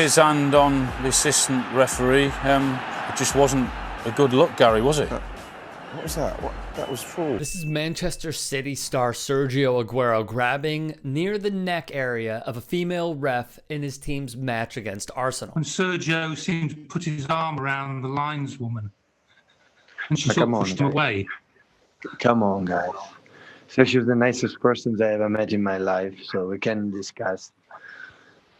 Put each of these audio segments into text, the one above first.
His hand on the assistant referee. It just wasn't a good look, Gary, was it? What was that? That was fraud. This is Manchester City star Sergio Agüero grabbing near the neck area of a female ref in his team's match against Arsenal. And Sergio seemed to put his arm around the lineswoman, and she sort of pushed him away. Come on, guys. So she was the nicest person I ever met in my life, so we can discuss.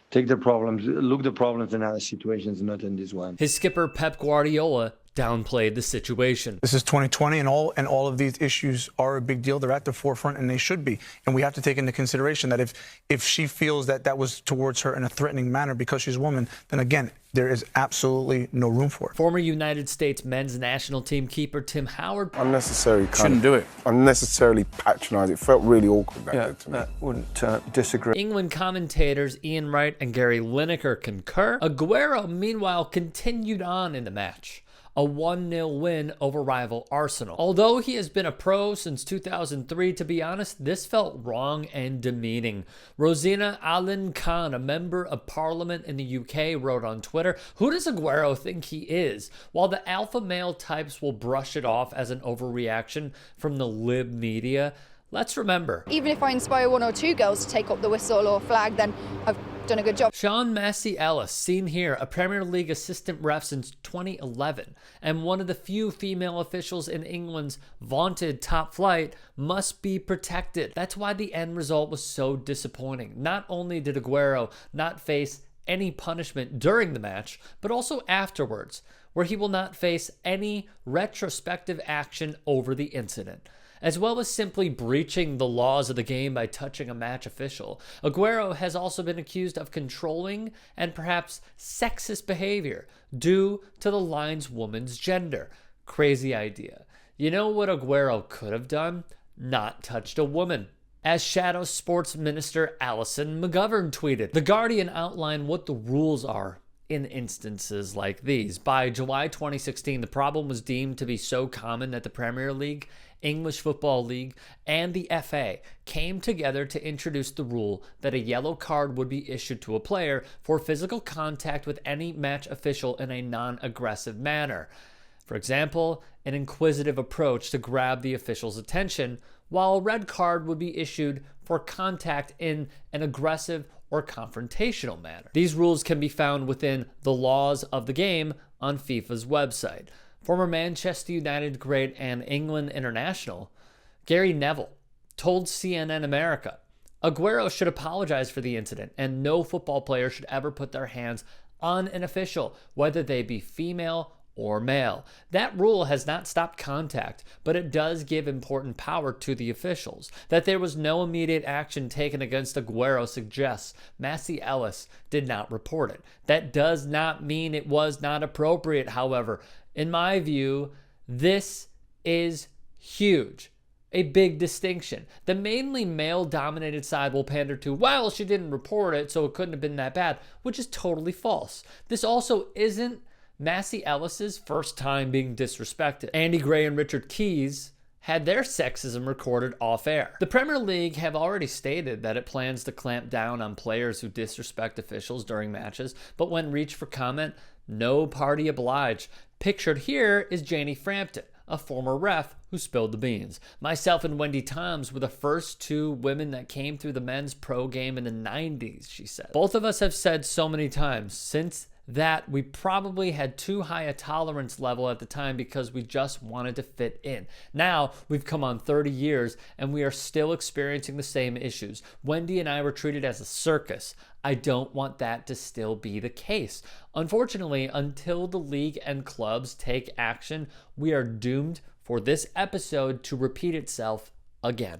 Take the problems, look the problems in other situations, not in this one. His skipper, Pep Guardiola, downplayed the situation. This is 2020, and all of these issues are a big deal. They're at the forefront, and they should be. And we have to take into consideration that if she feels that that was towards her in a threatening manner because she's a woman, then again, there is absolutely no room for it. Former United States men's national team keeper Tim Howard Shouldn't do it. Unnecessarily patronised. It felt really awkward that day to me. Wouldn't disagree. England commentators Ian Wright and Gary Lineker concur. Aguero, meanwhile, continued on in the match. A 1-0 win over rival Arsenal. Although he has been a pro since 2003, to be honest, this felt wrong and demeaning. Rosina Allen Khan, a member of parliament in the UK, wrote on Twitter, "Who does Aguero think he is?" While the alpha male types will brush it off as an overreaction from the lib media, let's remember, even if I inspire one or two girls to take up the whistle or flag, then I've done a good job. Sean Massey Ellis, seen here, a Premier League assistant ref since 2011, and one of the few female officials in England's vaunted top flight, must be protected. That's why the end result was so disappointing. Not only did Aguero not face any punishment during the match, but also afterwards, where he will not face any retrospective action over the incident. As well as simply breaching the laws of the game by touching a match official, Aguero has also been accused of controlling and perhaps sexist behavior due to the lineswoman's gender. Crazy idea. You know what Aguero could have done? Not touched a woman. As Shadow Sports Minister Alison McGovern tweeted, The Guardian outlined what the rules are in instances like these. By July 2016, the problem was deemed to be so common that the Premier League, English Football League, and the FA came together to introduce the rule that a yellow card would be issued to a player for physical contact with any match official in a non-aggressive manner. For example, an inquisitive approach to grab the official's attention, while a red card would be issued for contact in an aggressive or confrontational manner. These rules can be found within the laws of the game on FIFA's website. Former Manchester United great and England international Gary Neville told CNN America, Aguero should apologize for the incident, and no football player should ever put their hands on an official, whether they be female or male. That rule has not stopped contact, but it does give important power to the officials. That there was no immediate action taken against Aguero suggests Massey Ellis did not report it. That does not mean it was not appropriate, however. In my view, this is huge. A big distinction. The mainly male-dominated side will pander to, well, she didn't report it, so it couldn't have been that bad, which is totally false. This also isn't Massey Ellis's first time being disrespected. Andy Gray and Richard Keys had their sexism recorded off-air. The Premier League have already stated that it plans to clamp down on players who disrespect officials during matches, but when reached for comment, no party obliged. Pictured here is Janie Frampton, a former ref who spilled the beans. Myself and Wendy Toms were the first two women that came through the men's pro game in the 90s, she said. Both of us have said so many times since that we probably had too high a tolerance level at the time because we just wanted to fit in. Now, we've come on 30 years and we are still experiencing the same issues. Wendy and I were treated as a circus. I don't want that to still be the case. Unfortunately, until the league and clubs take action, we are doomed for this episode to repeat itself again.